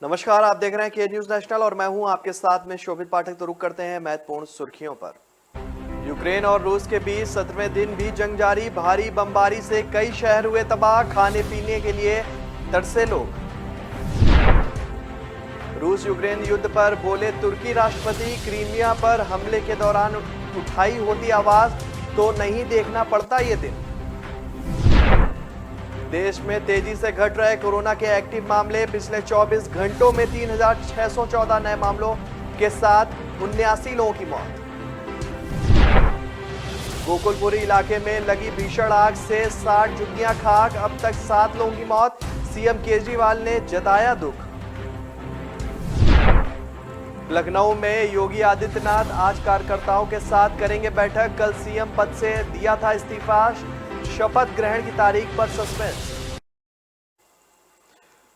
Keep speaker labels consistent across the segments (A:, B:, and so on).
A: नमस्कार, आप देख रहे हैं के न्यूज नेशनल और मैं हूं आपके साथ में शोभित पाठक। तो रुक करते हैं महत्वपूर्ण सुर्खियों पर। यूक्रेन और रूस के बीच 17वें दिन भी जंग जारी। भारी बमबारी से कई शहर हुए तबाह। खाने पीने के लिए तरसे लोग। रूस यूक्रेन युद्ध पर बोले तुर्की राष्ट्रपति, क्रीमिया पर हमले के दौरान उठाई होती आवाज तो नहीं देखना पड़ता ये दिन। देश में तेजी से घट रहे कोरोना के एक्टिव मामले। पिछले 24 घंटों में 3,614 नए मामलों के साथ 79 लोगों की मौत। गोकुलपुरी इलाके में लगी भीषण आग से 60 झुग्गियां खाक। अब तक 7 लोगों की मौत। सीएम केजरीवाल ने जताया दुख। लखनऊ में योगी आदित्यनाथ आज कार्यकर्ताओं के साथ करेंगे बैठक। कल सीएम पद से दिया था इस्तीफा। शपथ ग्रहण की तारीख पर सस्पेंस।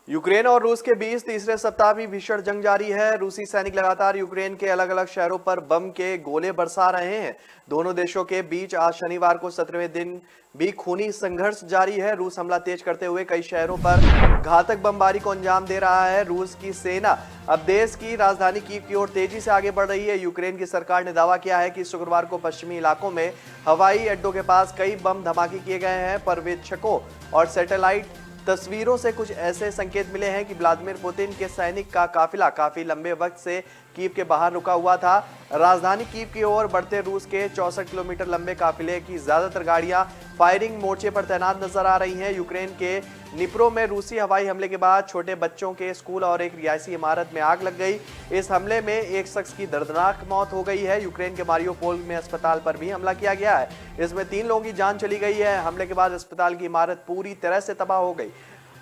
A: यूक्रेन और रूस के बीच तीसरे सप्ताह भी भीषण जंग जारी है। रूसी सैनिक लगातार यूक्रेन के अलग अलग शहरों पर बम के गोले बरसा रहे हैं। दोनों देशों के बीच आज शनिवार को 17वें दिन भी खूनी संघर्ष जारी है। रूस हमला तेज करते हुए कई शहरों पर घातक बमबारी को अंजाम दे रहा है। रूस की सेना अब देश की राजधानी कीव की ओर तेजी से आगे बढ़ रही है। यूक्रेन की सरकार ने दावा किया है कि शुक्रवार को पश्चिमी इलाकों में हवाई अड्डों के पास कई बम धमाके किए गए हैं। पर्यवेक्षकों और सैटेलाइट तस्वीरों से कुछ ऐसे संकेत मिले हैं कि व्लादिमीर पुतिन के सैनिक का काफिला काफी लंबे वक्त से कीव के बाहर रुका हुआ था। राजधानी कीव की ओर बढ़ते रूस के 64 किलोमीटर लंबे काफिले की ज्यादातर गाड़ियां फायरिंग मोर्चे पर तैनात नजर आ रही हैं। यूक्रेन के निप्रो में रूसी हवाई हमले के बाद छोटे बच्चों के स्कूल और एक रिहायशी इमारत में आग लग गई। इस हमले में एक शख्स की दर्दनाक मौत हो गई है। यूक्रेन के मारियोपोल में अस्पताल पर भी हमला किया गया है। इसमें 3 लोगों की जान चली गई है। हमले के बाद अस्पताल की इमारत पूरी तरह से तबाह हो गई।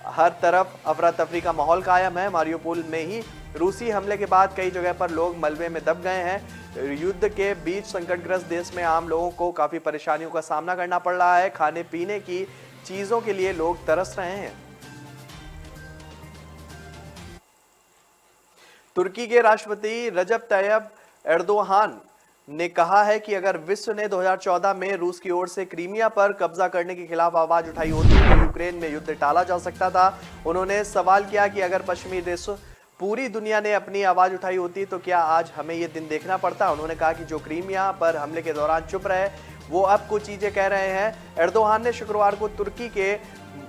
A: हर तरफ अफरा तफरी का माहौल कायम है। मारियोपोल में ही रूसी हमले के बाद कई जगह पर लोग मलबे में दब गए हैं। युद्ध के बीच संकटग्रस्त देश में आम लोगों को काफी परेशानियों का सामना करना पड़ रहा है। खाने पीने की चीजों के लिए लोग तरस रहे हैं। तुर्की के राष्ट्रपति रजब तैयब एर्दोगान ने कहा है कि अगर विश्व ने 2014 में रूस की ओर से क्रीमिया पर कब्जा करने के खिलाफ आवाज उठाई होती तो यूक्रेन में युद्ध टाला जा सकता था। उन्होंने सवाल किया कि अगर पश्चिमी देशों पूरी दुनिया ने अपनी आवाज उठाई होती तो क्या आज हमें ये दिन देखना पड़ता। उन्होंने कहा कि जो क्रीमिया पर हमले के दौरान चुप रहे वो अब कुछ चीजें कह रहे हैं। एर्दोगान ने शुक्रवार को तुर्की के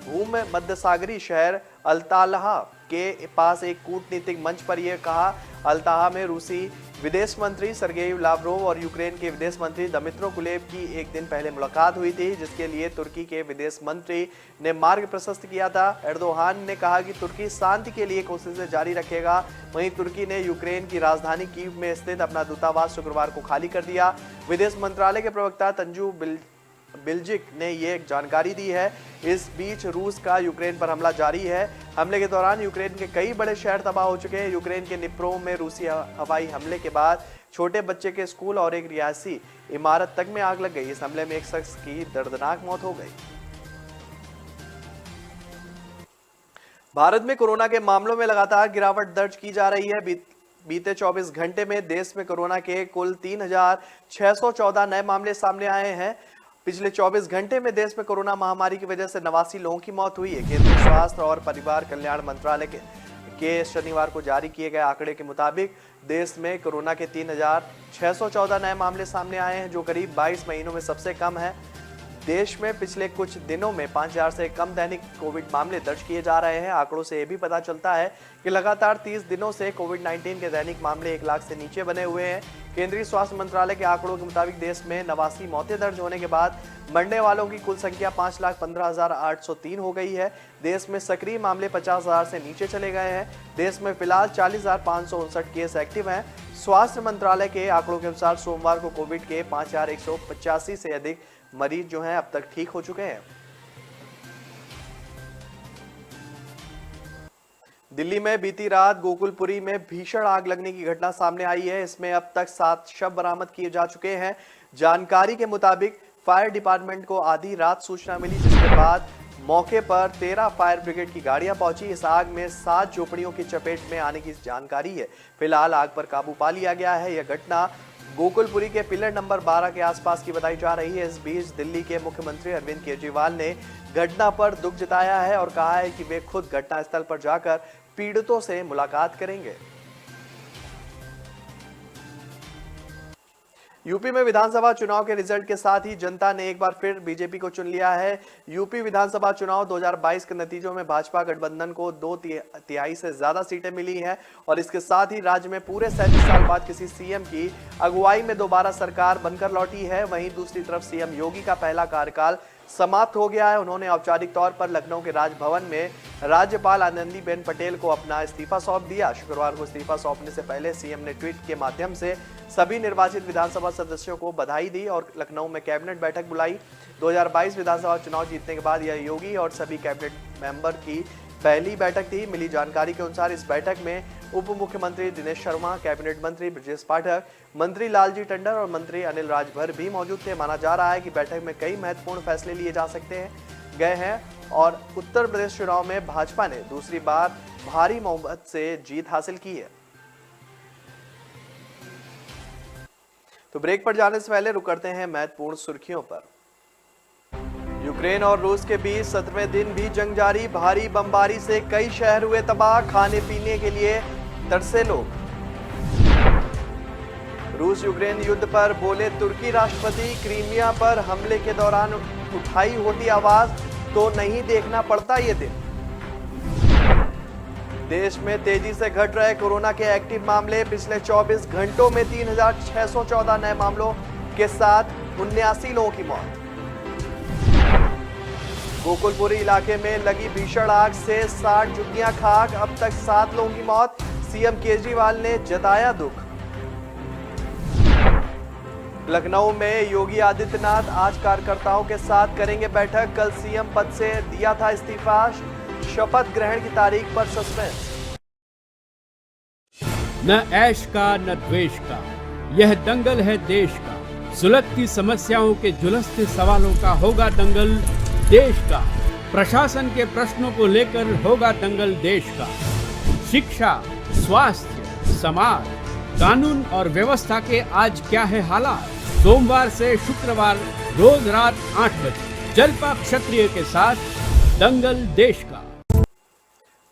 A: भूमध्य मध्यसागरीय शहर अल्ताहा के पास एक कूटनीतिक मंच पर यह कहा। अल्ताहा में रूसी विदेश मंत्री सर्गेई लावरोव और यूक्रेन के विदेश मंत्री दमित्रो कुलेब की एक दिन पहले मुलाकात हुई थी, जिसके लिए तुर्की के विदेश मंत्री ने मार्ग प्रशस्त किया था। एर्दोगान ने कहा कि तुर्की शांति के लिए कोशिशें जारी रखेगा। वहीं तुर्की ने यूक्रेन की राजधानी कीव में स्थित अपना दूतावास शुक्रवार को खाली कर दिया। विदेश मंत्रालय के प्रवक्ता तंजू बिल्जिक ने ये जानकारी दी है। इस बीच रूस का यूक्रेन पर हमला जारी है। हमले के दौरान यूक्रेन के कई बड़े शहर तबाह हो चुके हैं। यूक्रेन के निप्रो में रूसी हवाई हमले के बाद छोटे बच्चे के स्कूल और एक रिहायशी इमारत तक में आग लग गई। इस हमले में एक शख्स की दर्दनाक मौत हो गई। भारत में कोरोना के मामलों में लगातार गिरावट दर्ज की जा रही है। बीते 24 घंटे में देश में कोरोना के कुल 3,614 नए मामले सामने आए हैं। पिछले 24 घंटे में देश में कोरोना महामारी की वजह से 89 लोगों की मौत हुई है। केंद्रीय स्वास्थ्य और परिवार कल्याण मंत्रालय के शनिवार को जारी किए गए आंकड़े के मुताबिक देश में कोरोना के 3,614 नए मामले सामने आए हैं, जो करीब 22 महीनों में सबसे कम है। देश में पिछले कुछ दिनों में 5,000 से कम दैनिक कोविड मामले दर्ज किए जा रहे हैं। आंकड़ों से यह भी पता चलता है कि लगातार 30 दिनों से कोविड-19 के दैनिक मामले 1 लाख से नीचे बने हुए हैं। केंद्रीय स्वास्थ्य मंत्रालय के आंकड़ों के मुताबिक देश में 89 मौतें दर्ज होने के बाद मरने वालों की कुल संख्या 5,15,803 हो गई है। देश में सक्रिय मामले 50,000 से नीचे चले गए हैं। देश में फिलहाल 40,559 केस एक्टिव हैं। स्वास्थ्य मंत्रालय के आंकड़ों के अनुसार सोमवार को कोविड के 5,185 से अधिक मरीज जो हैं अब तक ठीक हो चुके हैं। दिल्ली में बीती रात गोकुलपुरी में भीषण आग लगने की घटना सामने आई है। इसमें अब तक 7 शव बरामद किए जा चुके हैं। जानकारी के मुताबिक फायर डिपार्टमेंट को आधी रात सूचना मिली, जिसके बाद मौके पर 13 फायर ब्रिगेड की गाड़ियां पहुंची। इस आग में 7 झोपड़ियों की चपेट में आने की जानकारी है। फिलहाल आग पर काबू पा लिया गया है। यह घटना गोकुलपुरी के पिलर नंबर 12 के आसपास की बताई जा रही है। इस बीच दिल्ली के मुख्यमंत्री अरविंद केजरीवाल ने घटना पर दुख जताया है और कहा है कि वे खुद घटनास्थल पर जाकर पीड़ितों से मुलाकात करेंगे। यूपी में विधानसभा चुनाव के रिजल्ट के साथ ही जनता ने एक बार फिर बीजेपी को चुन लिया है। यूपी विधानसभा चुनाव 2022 के नतीजों में भाजपा गठबंधन को 2/3 से ज्यादा सीटें मिली हैं और इसके साथ ही राज्य में पूरे 37 साल बाद किसी सीएम की अगुवाई में दोबारा सरकार बनकर लौटी है। वहीं दूसरी तरफ सीएम योगी का पहला कार्यकाल समाप्त हो गया है। उन्होंने औपचारिक तौर पर लखनऊ के राजभवन में राज्यपाल आनंदीबेन पटेल को अपना इस्तीफा सौंप दिया। शुक्रवार को इस्तीफा सौंपने से पहले सीएम ने ट्वीट के माध्यम से सभी निर्वाचित विधानसभा सदस्यों को बधाई दी और लखनऊ में कैबिनेट बैठक बुलाई। 2022 विधानसभा चुनाव जीतने के बाद यह योगी और सभी कैबिनेट मेंबर की पहली बैठक थी। मिली जानकारी के अनुसार इस बैठक में उप मुख्यमंत्री दिनेश शर्मा, कैबिनेट मंत्री ब्रजेश पाठक, मंत्री लालजी टंडन और मंत्री अनिल राजभर भी मौजूद थे। माना जा रहा है कि बैठक में कई महत्वपूर्ण फैसले लिए जा सकते गए हैं और उत्तर प्रदेश चुनाव में भाजपा ने दूसरी बार भारी बहुमत से जीत हासिल की है। तो ब्रेक पर जाने से पहले रुक करते हैं महत्वपूर्ण सुर्खियों पर। यूक्रेन और रूस के बीच 17वें दिन भी जंग जारी। भारी बमबारी से कई शहर हुए तबाह। खाने पीने के लिए तरसे लोग। रूस यूक्रेन युद्ध पर बोले तुर्की राष्ट्रपति, क्रीमिया पर हमले के दौरान उठाई होती आवाज तो नहीं देखना पड़ता ये दिन। देश में तेजी से घट रहे कोरोना के एक्टिव मामले। पिछले 24 घंटों में 3614 नए मामलों के साथ 79 लोगों की मौत। गोकुलपुरी इलाके में लगी भीषण आग से 60 झुग्गियां खाक। अब तक 7 लोगों की मौत। सीएम केजरीवाल ने जताया दुख। लखनऊ में योगी आदित्यनाथ आज कार्यकर्ताओं के साथ करेंगे बैठक। कल सीएम पद से दिया था इस्तीफा। शपथ ग्रहण की तारीख पर सस्पेंस।
B: न ऐश का न द्वेष का, यह दंगल है देश का। सुलगती समस्याओं के झुलसते सवालों का होगा दंगल देश का। प्रशासन के प्रश्नों को लेकर होगा दंगल देश का। शिक्षा, स्वास्थ्य, समाज, कानून और व्यवस्था के आज क्या है हालात। सोमवार से शुक्रवार रोज रात 8 बजे जलपा क्षत्रिय के साथ दंगल देश का।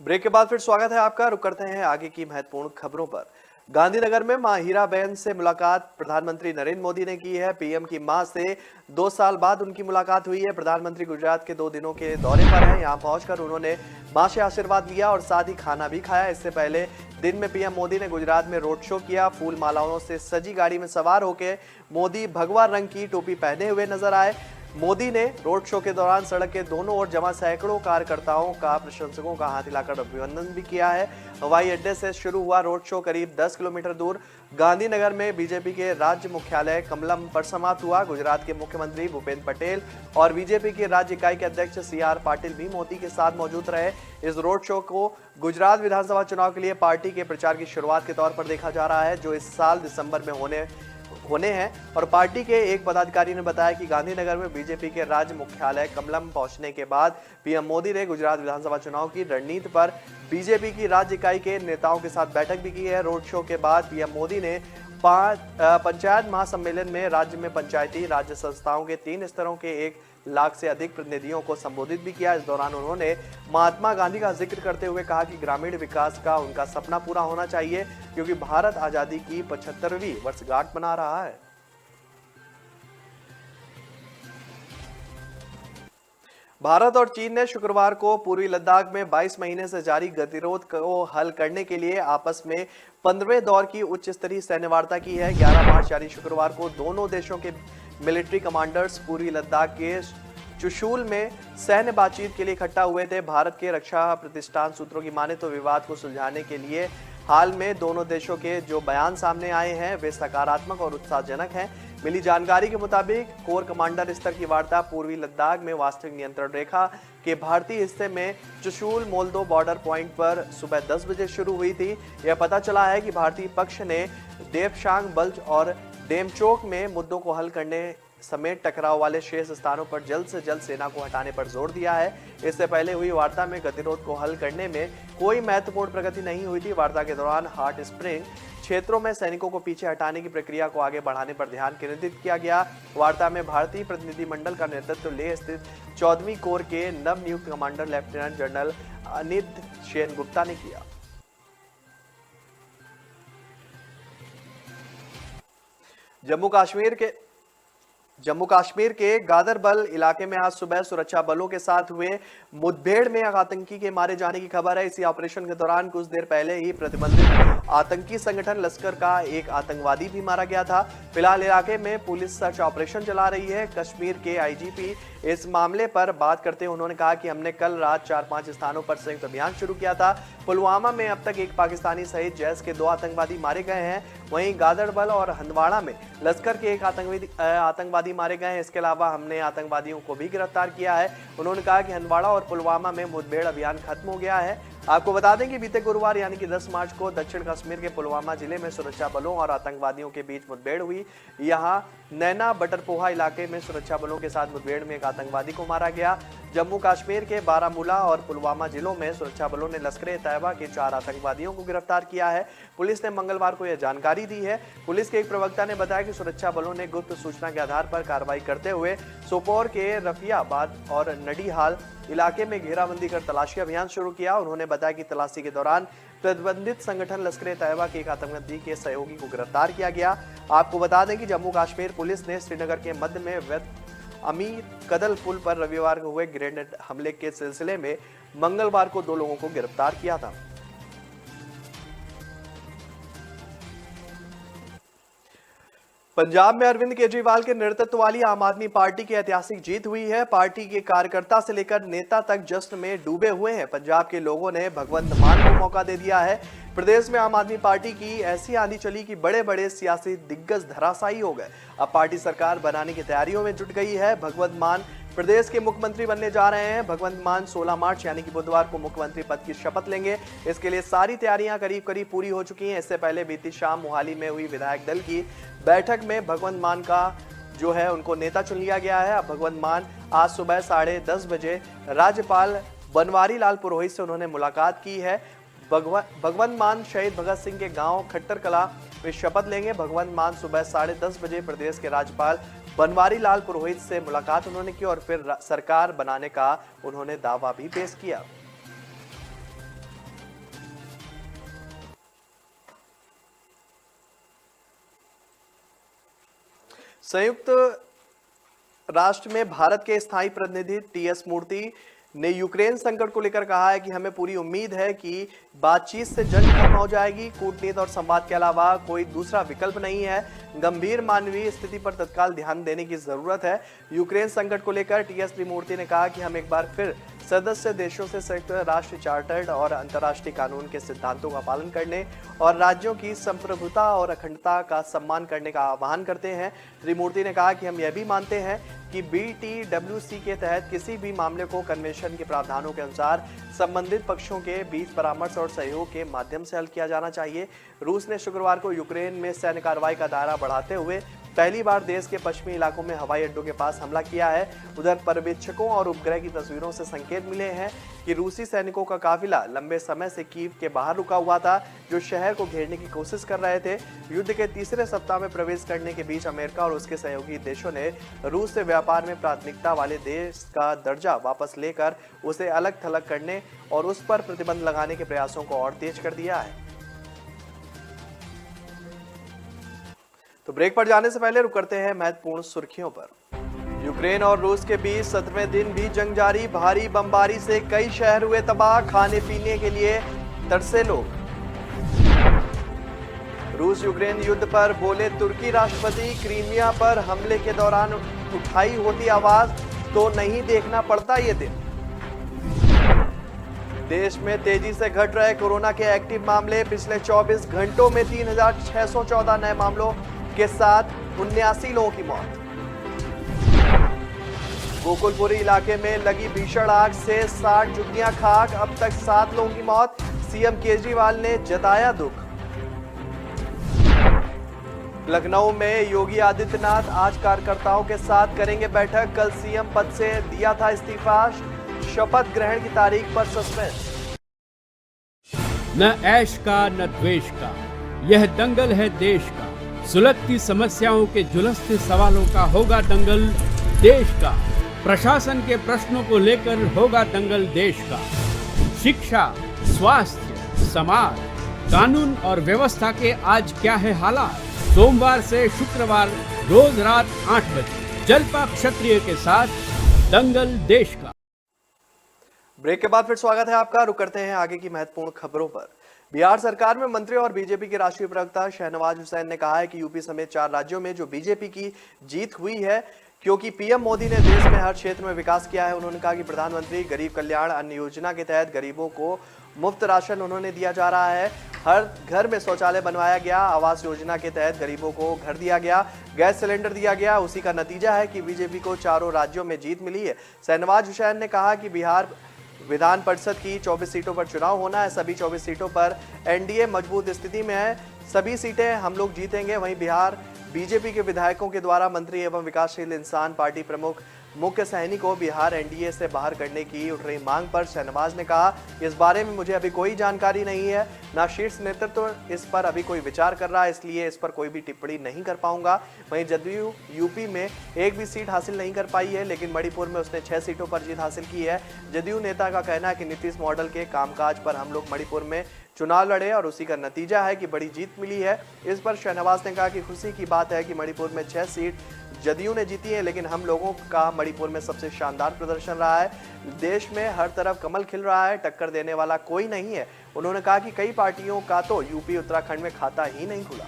A: ब्रेक के बाद फिर स्वागत है आपका। रुक करते हैं आगे की महत्वपूर्ण खबरों पर। गांधीनगर में मां हीराबेन से मुलाकात प्रधानमंत्री नरेंद्र मोदी ने की है। पीएम की मां से 2 साल बाद उनकी मुलाकात हुई है। प्रधानमंत्री गुजरात के 2 दिनों के दौरे पर हैं। यहां पहुंचकर उन्होंने मां से आशीर्वाद लिया और साथ ही खाना भी खाया। इससे पहले दिन में पीएम मोदी ने गुजरात में रोड शो किया। फूल मालाओं से सजी गाड़ी में सवार होकर मोदी भगवा रंग की टोपी पहने हुए नजर आए। मोदी ने रोड शो के दौरान सड़क के दोनों ओर जमा सैकड़ों कार्यकर्ताओं का, प्रशंसकों का हाथ हिलाकर अभिनंदन भी किया है। हवाई अड्डे से शुरू हुआ रोड शो करीब 10 किलोमीटर दूर गांधीनगर में बीजेपी के राज्य मुख्यालय कमलम पर समाप्त हुआ। गुजरात के मुख्यमंत्री भूपेंद्र पटेल और बीजेपी के राज्य इकाई के अध्यक्ष CR पाटिल भी मोदी के साथ मौजूद रहे। इस रोड शो को गुजरात विधानसभा चुनाव के लिए पार्टी के प्रचार की शुरुआत के तौर पर देखा जा रहा है, जो इस साल दिसंबर में होने हैं। और पार्टी के एक पदाधिकारी ने बताया कि गांधीनगर में बीजेपी के राज्य मुख्यालय कमलम पहुंचने के बाद पीएम मोदी ने गुजरात विधानसभा चुनाव की रणनीति पर बीजेपी की राज्य इकाई के नेताओं के साथ बैठक भी की है। रोड शो के बाद पीएम मोदी ने पंचायत महासम्मेलन में राज्य में पंचायती राज्य संस्थाओं के 3 स्तरों के 1 लाख से अधिक प्रतिनिधियों को संबोधित भी किया। इस दौरान उन्होंने महात्मा गांधी का जिक्र करते हुए कहा कि ग्रामीण विकास का उनका सपना पूरा होना चाहिए, क्योंकि भारत आजादी की 75वीं वर्षगांठ मना रहा है। भारत और चीन ने शुक्रवार को पूर्वी लद्दाख में 22 महीने से जारी गतिरोध को हल करने के लिए आपस में 15वें दौर की उच्च स्तरीय सैन्य वार्ता की है। 11 मार्च यानी शुक्रवार को दोनों देशों के मिलिट्री कमांडर्स पूर्वी लद्दाख के चुशूल में सैन्य बातचीत के लिए इकट्ठा हुए थे। भारत के रक्षा प्रतिष्ठान सूत्रों की माने तो विवाद को सुलझाने के लिए हाल में दोनों देशों के जो बयान सामने आए हैं वे सकारात्मक और उत्साहजनक हैं। मिली जानकारी के मुताबिक कोर कमांडर स्तर की वार्ता पूर्वी लद्दाख में वास्तविक नियंत्रण रेखा के भारतीय हिस्से में चुशूल मोल्दो बॉर्डर पॉइंट पर सुबह 10 बजे शुरू हुई थी। यह पता चला है कि भारतीय पक्ष ने देवशांग बल्ज और डेमचोक में मुद्दों को हल करने समेत टकराव वाले शेष स्थानों पर जल्द से जल्द सेना को हटाने पर जोर दिया है। इससे पहले हुई वार्ता में गतिरोध को हल करने में कोई महत्वपूर्ण प्रगति नहीं हुई थी। वार्ता के दौरान हॉट स्प्रिंग क्षेत्रों में सैनिकों को पीछे हटाने की प्रक्रिया को आगे बढ़ाने पर ध्यान केंद्रित किया गया। वार्ता में भारतीय प्रतिनिधिमंडल का नेतृत्व लेह स्थित 14वीं कोर के नवनियुक्त commander lieutenant general Anit Sengupta ने किया। जम्मू कश्मीर के गादरबल इलाके में आज सुबह सुरक्षा बलों के साथ हुए मुठभेड़ में एक आतंकी के मारे जाने की खबर है। इसी ऑपरेशन के दौरान कुछ देर पहले ही प्रतिबंधित आतंकी संगठन लश्कर का एक आतंकवादी भी मारा गया था। फिलहाल इलाके में पुलिस सर्च ऑपरेशन चला रही है। कश्मीर के आईजीपी इस मामले पर बात करते हुए उन्होंने कहा कि हमने कल रात 4-5 स्थानों पर संयुक्त अभियान शुरू किया था। पुलवामा में अब तक एक पाकिस्तानी सहित जैश के 2 आतंकवादी मारे गए हैं। वहीं गादरबल और हंदवाड़ा में लश्कर के एक आतंकवादी मारे गए हैं। इसके अलावा हमने आतंकवादियों को भी गिरफ्तार किया है। उन्होंने कहा कि हंदवाड़ा और पुलवामा में मुठभेड़ अभियान खत्म हो गया है। आपको बता दें कि बीते गुरुवार यानी कि 10 मार्च को दक्षिण कश्मीर के पुलवामा जिले में सुरक्षा बलों और आतंकवादियों के बीच मुठभेड़ हुई। यहां नैना बटरपोहा इलाके में सुरक्षा बलों के साथ मुठभेड़ में एक आतंकवादी को मारा गया। जम्मू कश्मीर के बारामूला और पुलवामा जिलों में सुरक्षा बलों ने लश्कर-ए-तैयबा के 4 आतंकवादियों को गिरफ्तार किया है। पुलिस ने मंगलवार को यह जानकारी दी है। पुलिस के एक प्रवक्ता ने बताया कि सुरक्षा बलों ने गुप्त सूचना के आधार पर कार्रवाई करते हुए सोपोर के रफियाबाद और नडीहाल इलाके में घेराबंदी कर तलाशी अभियान शुरू किया। उन्होंने बताया कि तलाशी के दौरान प्रतिबंधित संगठन लश्कर-ए-तैयबा के एक आतंकवादी के सहयोगी को गिरफ्तार किया गया। आपको बता दें कि जम्मू कश्मीर पुलिस ने श्रीनगर के मध्य में अमीर कदल पुल पर रविवार को हुए ग्रेनेड हमले के सिलसिले में मंगलवार को 2 लोगों को गिरफ्तार किया था। पंजाब में अरविंद केजरीवाल के नेतृत्व वाली आम आदमी पार्टी की ऐतिहासिक जीत हुई है। पार्टी के कार्यकर्ता से लेकर नेता तक जश्न में डूबे हुए हैं। पंजाब के लोगों ने भगवंत मान को मौका दे दिया है। प्रदेश में आम आदमी पार्टी की ऐसी आंधी चली कि बड़े बड़े सियासी दिग्गज धराशायी हो गए। अब पार्टी सरकार बनाने की तैयारियों में जुट गई है। भगवंत मान प्रदेश के मुख्यमंत्री बनने जा रहे हैं। भगवंत मान 16 मार्च यानी कि बुधवार को मुख्यमंत्री पद की शपथ लेंगे। इसके लिए सारी तैयारियां करीब करीब पूरी हो चुकी हैं। इससे पहले बीती शाम मोहाली में हुई विधायक दल की बैठक में भगवंत मान का जो है उनको नेता चुन लिया गया है। अब भगवंत मान आज सुबह 10:30 बजे राज्यपाल बनवारी लाल पुरोहित से उन्होंने मुलाकात की है। भगवंत मान शहीद भगत सिंह के गांव खट्टर कला में शपथ लेंगे। भगवंत मान सुबह 10:30 बजे प्रदेश के राज्यपाल बनवारी लाल पुरोहित से मुलाकात उन्होंने की और फिर सरकार बनाने का उन्होंने दावा भी पेश किया। संयुक्त राष्ट्र में भारत के स्थायी प्रतिनिधि टीएस मूर्ति ने यूक्रेन संकट को लेकर कहा है कि हमें पूरी उम्मीद है कि बातचीत से जंग खत्म हो जाएगी। कूटनीति और संवाद के अलावा कोई दूसरा विकल्प नहीं है। गंभीर मानवीय स्थिति पर तत्काल ध्यान देने की जरूरत है। यूक्रेन संकट को लेकर टीएस त्रिमूर्ति ने कहा कि हम एक बार फिर सदस्य देशों से संयुक्त राष्ट्र चार्टर्ड और अंतर्राष्ट्रीय कानून के सिद्धांतों का पालन करने और राज्यों की संप्रभुता और अखंडता का सम्मान करने का आह्वान करते हैं। त्रिमूर्ति ने कहा कि हम यह भी मानते हैं कि BTWC के तहत किसी भी मामले को कन्वेंशन के प्रावधानों के अनुसार संबंधित पक्षों के बीच परामर्श और सहयोग के माध्यम से हल किया जाना चाहिए। रूस ने शुक्रवार को यूक्रेन में सैन्य कार्रवाई का दायरा बढ़ाते हुए पहली बार देश के पश्चिमी इलाकों में हवाई अड्डों के पास हमला किया है। उधर पर्यवेक्षकों और उपग्रह की तस्वीरों से संकेत मिले हैं कि रूसी सैनिकों का काफिला लंबे समय से कीव के बाहर रुका हुआ था, जो शहर को घेरने की कोशिश कर रहे थे। युद्ध के तीसरे सप्ताह में प्रवेश करने के बीच अमेरिका और उसके सहयोगी देशों ने रूस से व्यापार में प्राथमिकता वाले देश का दर्जा वापस लेकर उसे अलग थलग करने और उस पर प्रतिबंध लगाने के प्रयासों को और तेज कर दिया है। तो ब्रेक पर जाने से पहले रुक करते हैं महत्वपूर्ण सुर्खियों पर। यूक्रेन और रूस के बीच 17वें दिन भी जंग जारी। भारी बमबारी से कई शहर हुए तबाह। खाने पीने के लिए तरसे लोग। रूस यूक्रेन युद्ध पर बोले तुर्की राष्ट्रपति, क्रीमिया पर हमले के दौरान उठाई होती आवाज तो नहीं देखना पड़ता ये दिन। देश में तेजी से घट रहे कोरोना के एक्टिव मामले। पिछले 24 घंटों में 3614 नए मामलों के साथ 79 लोगों की मौत। गोकुलपुरी इलाके में लगी भीषण आग से 60 झुग्गियां खाक। अब तक 7 लोगों की मौत। सीएम केजरीवाल ने जताया दुख। लखनऊ में योगी आदित्यनाथ आज कार्यकर्ताओं के साथ करेंगे बैठक। कल सीएम पद से दिया था इस्तीफा, शपथ ग्रहण की तारीख पर सस्पेंस।
B: न ऐश का न द्वेष का, यह दंगल है देश का। सुलगती समस्याओं के जुलसते सवालों का होगा दंगल देश का। प्रशासन के प्रश्नों को लेकर होगा दंगल देश का। शिक्षा, स्वास्थ्य, समाज, कानून और व्यवस्था के आज क्या है हालात। सोमवार से शुक्रवार रोज रात 8 बजे जलपा क्षत्रिय के साथ दंगल देश का।
A: ब्रेक के बाद फिर स्वागत है आपका। रुक करते हैं आगे की महत्वपूर्ण खबरों पर। बिहार सरकार में मंत्री और बीजेपी के राष्ट्रीय प्रवक्ता शहनवाज हुसैन ने कहा है कि यूपी समेत 4 राज्यों में जो बीजेपी की जीत हुई है क्योंकि पीएम मोदी ने देश में हर क्षेत्र में विकास किया है। उन्होंने कहा कि प्रधानमंत्री गरीब कल्याण अन्न योजना के तहत गरीबों को मुफ्त राशन उन्होंने दिया जा रहा है। हर घर में शौचालय बनवाया गया। आवास योजना के तहत गरीबों को घर दिया गया, गैस सिलेंडर दिया गया। उसी का नतीजा है कि बीजेपी को चारों राज्यों में जीत मिली है। शहनवाज हुसैन ने कहा कि बिहार विधान परिषद की 24 सीटों पर चुनाव होना है। सभी 24 सीटों पर एनडीए मजबूत स्थिति में है। सभी सीटें हम लोग जीतेंगे। वहीं बिहार बीजेपी के विधायकों के द्वारा मंत्री एवं विकासशील इंसान पार्टी प्रमुख मुख्य सहनी को बिहार एनडीए से बाहर करने की उठ रही मांग पर शहनवाज ने कहा, इस बारे में मुझे अभी कोई जानकारी नहीं है, ना शीर्ष नेतृत्व इस पर अभी कोई विचार कर रहा है, इसलिए इस पर कोई भी टिप्पणी नहीं कर पाऊंगा। वहीं जदयू यूपी में एक भी सीट हासिल नहीं कर पाई है, लेकिन मणिपुर में उसने 6 सीटों पर जीत हासिल की है। जदयू नेता का कहना है कि नीतीश मॉडल के कामकाज पर हम लोग मणिपुर में चुनाव लड़े और उसी का नतीजा है कि बड़ी जीत मिली है। इस पर शहनवाज ने कहा कि खुशी की बात है कि मणिपुर में 6 सीट जदयू ने जीती है, लेकिन हम लोगों का मणिपुर में सबसे शानदार प्रदर्शन रहा है। देश में हर तरफ कमल खिल रहा है, टक्कर देने वाला कोई नहीं है। उन्होंने कहा कि कई पार्टियों का तो यूपी उत्तराखंड में खाता ही नहीं खुला।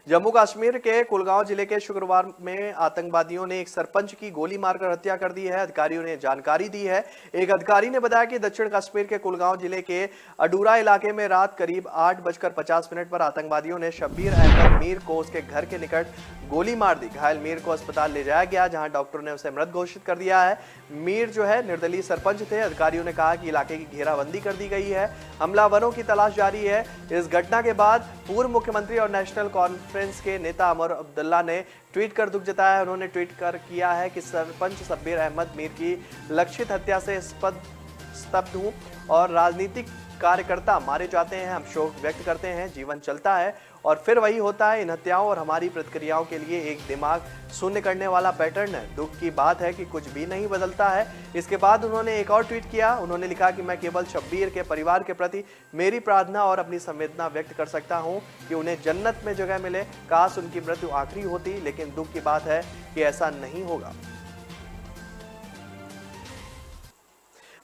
A: जम्मू कश्मीर के कुलगांव जिले के शुक्रवार में आतंकवादियों ने एक सरपंच की गोली मारकर हत्या कर दी है। अधिकारियों ने जानकारी दी है। एक अधिकारी ने बताया कि दक्षिण कश्मीर के कुलगांव जिले के अडूरा इलाके में रात करीब 8:50 पर आतंकवादियों ने शब्बीर अहमद मीर को उसके घर के निकट गोली मार दी। घायल मीर को अस्पताल ले जाया गया, जहां डॉक्टर ने उसे मृत घोषित कर दिया है। मीर जो है निर्दलीय सरपंच थे। अधिकारियों ने कहा कि इलाके की घेराबंदी कर दी गई है, हमलावरों की तलाश जारी है। इस घटना के बाद पूर्व मुख्यमंत्री और नेशनल कॉन्फ्रेंस के नेता अमर अब्दुल्ला ने ट्वीट कर दुख जताया है। उन्होंने ट्वीट कर किया है कि सरपंच शब्बीर अहमद मीर की लक्षित हत्या से स्तब्ध हूं और राजनीतिक कार्यकर्ता मारे जाते हैं, हम शोक व्यक्त करते हैं। जीवन चलता है और फिर वही होता है। इन हत्याओं और हमारी प्रतिक्रियाओं के लिए एक दिमाग शून्य करने वाला पैटर्न है। दुख की बात है कि कुछ भी नहीं बदलता है। इसके बाद उन्होंने एक और ट्वीट किया। उन्होंने लिखा कि मैं केवल शब्बीर के परिवार के प्रति मेरी प्रार्थना और अपनी संवेदना व्यक्त कर सकता हूं कि उन्हें जन्नत में जगह मिले। काश उनकी मृत्यु आखिरी होती, लेकिन दुख की बात है कि ऐसा नहीं होगा।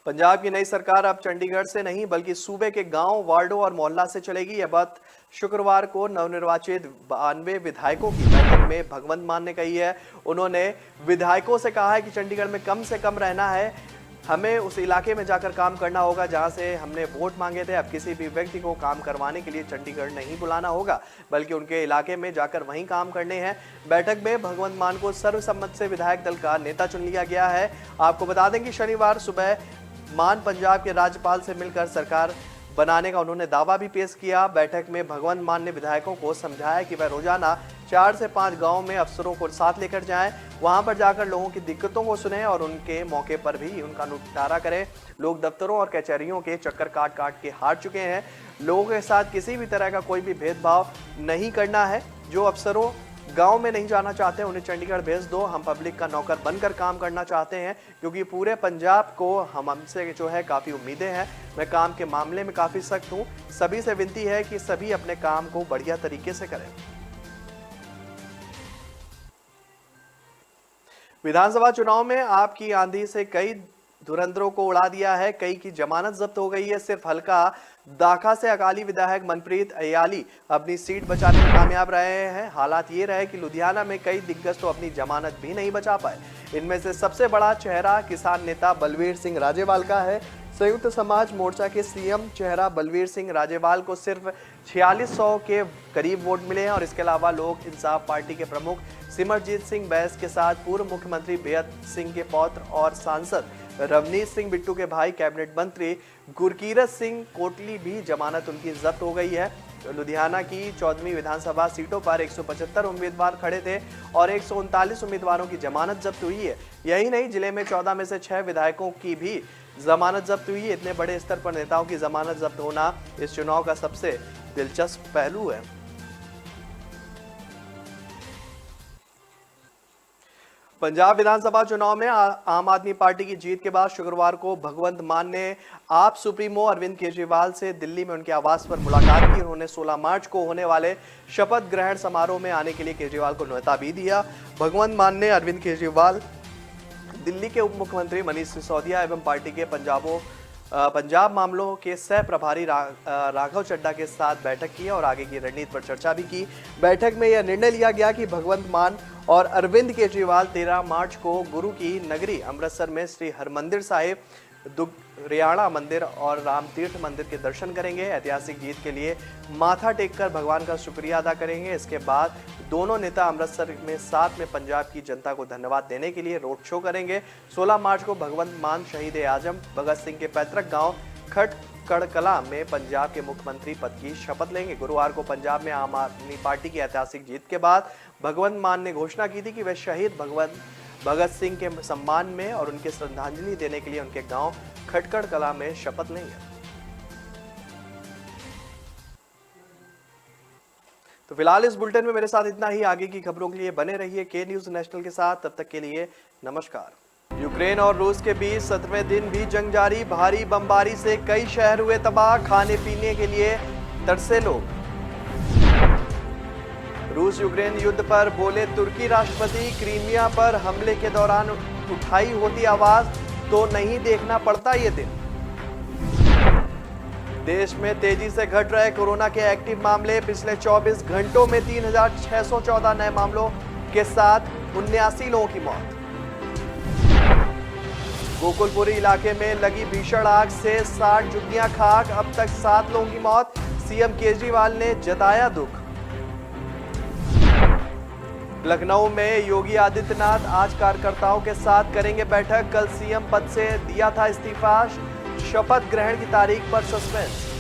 A: पंजाब की नई सरकार अब चंडीगढ़ से नहीं बल्कि सूबे के गांव, वार्डों और मोहल्ला से चलेगी। यह बात शुक्रवार को नवनिर्वाचित 92 विधायकों की बैठक में भगवंत मान ने कही है। उन्होंने विधायकों से कहा है कि चंडीगढ़ में कम से कम रहना है, हमें उस इलाके में जाकर काम करना होगा जहां से हमने वोट मांगे थे। अब किसी भी व्यक्ति को काम करवाने के लिए चंडीगढ़ नहीं बुलाना होगा, बल्कि उनके इलाके में जाकर वहीं काम करने हैं। बैठक में भगवंत मान को सर्वसम्मत से विधायक दल का नेता चुन लिया गया है। आपको बता दें कि शनिवार सुबह मान पंजाब के राज्यपाल से मिलकर सरकार बनाने का उन्होंने दावा भी पेश किया। बैठक में भगवंत मान ने विधायकों को समझाया कि वह रोजाना 4 से 5 गांव में अफसरों को साथ लेकर जाएं, वहां पर जाकर लोगों की दिक्कतों को सुनें और उनके मौके पर भी उनका निपटारा करें। लोग दफ्तरों और कचहरियों के चक्कर काट काट के हार चुके हैं। लोगों के साथ किसी भी तरह का कोई भी भेदभाव नहीं करना है। जो अफसरों गांव में नहीं जाना चाहते उन्हें चंडीगढ़ भेज दो। हम पब्लिक का नौकर बनकर काम करना चाहते हैं, क्योंकि पूरे पंजाब को हमसे जो है काफ़ी उम्मीदें हैं। मैं काम के मामले में काफ़ी सख्त हूं। सभी से विनती है कि सभी अपने काम को बढ़िया तरीके से करें। विधानसभा चुनाव में आपकी आंधी से कई धुरंधरों को उड़ा दिया है, कई की जमानत जब्त हो गई है। सिर्फ हल्का दाखा से अकाली विधायक मनप्रीत अयाली अपनी सीट बचाने में कामयाब रहे हैं। हालात ये रहे कि लुधियाना में कई दिग्गज तो अपनी जमानत भी नहीं बचा पाए। इनमें से सबसे बड़ा चेहरा किसान नेता बलवीर सिंह राजेवाल का है। संयुक्त समाज मोर्चा के सीएम चेहरा बलवीर सिंह राजेवाल को सिर्फ 4600 के करीब वोट मिले हैं और इसके अलावा लोक इंसाफ पार्टी के प्रमुख सिमरजीत सिंह बैस के साथ पूर्व मुख्यमंत्री बेअंत सिंह के पौत्र और सांसद रवनीत सिंह बिट्टू के भाई कैबिनेट मंत्री गुरकीरत सिंह कोटली भी जमानत उनकी जब्त हो गई है। लुधियाना की 14वीं विधानसभा सीटों पर 175 उम्मीदवार खड़े थे और 139 उम्मीदवारों की जमानत जब्त हुई है। यही नहीं, जिले में 14 में से 6 विधायकों की भी जमानत जब्त हुई है। इतने बड़े स्तर पर नेताओं की जमानत जब्त होना इस चुनाव का सबसे दिलचस्प पहलू है। पंजाब विधानसभा चुनाव में आम आदमी पार्टी की जीत के बाद शुक्रवार को भगवंत मान ने आप सुप्रीमो अरविंद केजरीवाल से दिल्ली में उनके आवास पर मुलाकात की। उन्होंने 16 मार्च को होने वाले शपथ ग्रहण समारोह में आने के लिए केजरीवाल को न्योता भी दिया। भगवंत मान ने अरविंद केजरीवाल, दिल्ली के उप मुख्यमंत्री मनीष सिसोदिया एवं पार्टी के पंजाब मामलों के सह प्रभारी राघव चड्ढा के साथ बैठक की और आगे की रणनीति पर चर्चा भी की। बैठक में यह निर्णय लिया गया कि भगवंत मान और अरविंद केजरीवाल 13 मार्च को गुरु की नगरी अमृतसर में श्री हरमंदिर साहिब, दुगरियाना मंदिर और राम तीर्थ मंदिर के दर्शन करेंगे। ऐतिहासिक जीत के लिए माथा टेककर भगवान का शुक्रिया अदा करेंगे। इसके बाद दोनों नेता अमृतसर में साथ में पंजाब की जनता को धन्यवाद देने के लिए रोड शो करेंगे। 16 मार्च को भगवंत मान शहीद आजम भगत सिंह के पैतृक गांव खटकड़कला में पंजाब के मुख्यमंत्री पद की शपथ लेंगे। गुरुवार को पंजाब में आम आदमी पार्टी की ऐतिहासिक जीत के बाद भगवंत मान ने घोषणा की थी कि वे शहीद भगत सिंह के सम्मान में और उनके श्रद्धांजलि देने के लिए उनके गांव खटकड़कला में शपथ लेंगे। तो फिलहाल इस बुलेटिन में मेरे साथ इतना ही। आगे की खबरों के लिए बने रहिए के न्यूज नेशनल के साथ। तब तक के लिए नमस्कार। यूक्रेन और रूस के बीच 17वें दिन भी जंग जारी। भारी बमबारी से कई शहर हुए तबाह। खाने पीने के लिए तरसे लोग। रूस यूक्रेन युद्ध पर बोले तुर्की राष्ट्रपति। क्रीमिया पर हमले के दौरान उठाई होती आवाज तो नहीं देखना पड़ता ये दिन। देश में तेजी से घट रहे कोरोना के एक्टिव मामले। पिछले 24 घंटों में 3614 नए मामलों के साथ 79 लोगों की मौत। गोकुलपुरी इलाके में लगी भीषण आग से 60 झुग्गियां खाक। अब तक 7 लोगों की मौत। सीएम केजरीवाल ने जताया दुख। लखनऊ में योगी आदित्यनाथ आज कार्यकर्ताओं के साथ करेंगे बैठक। कल सीएम पद से दिया था इस्तीफा। शपथ ग्रहण की तारीख पर सस्पेंस।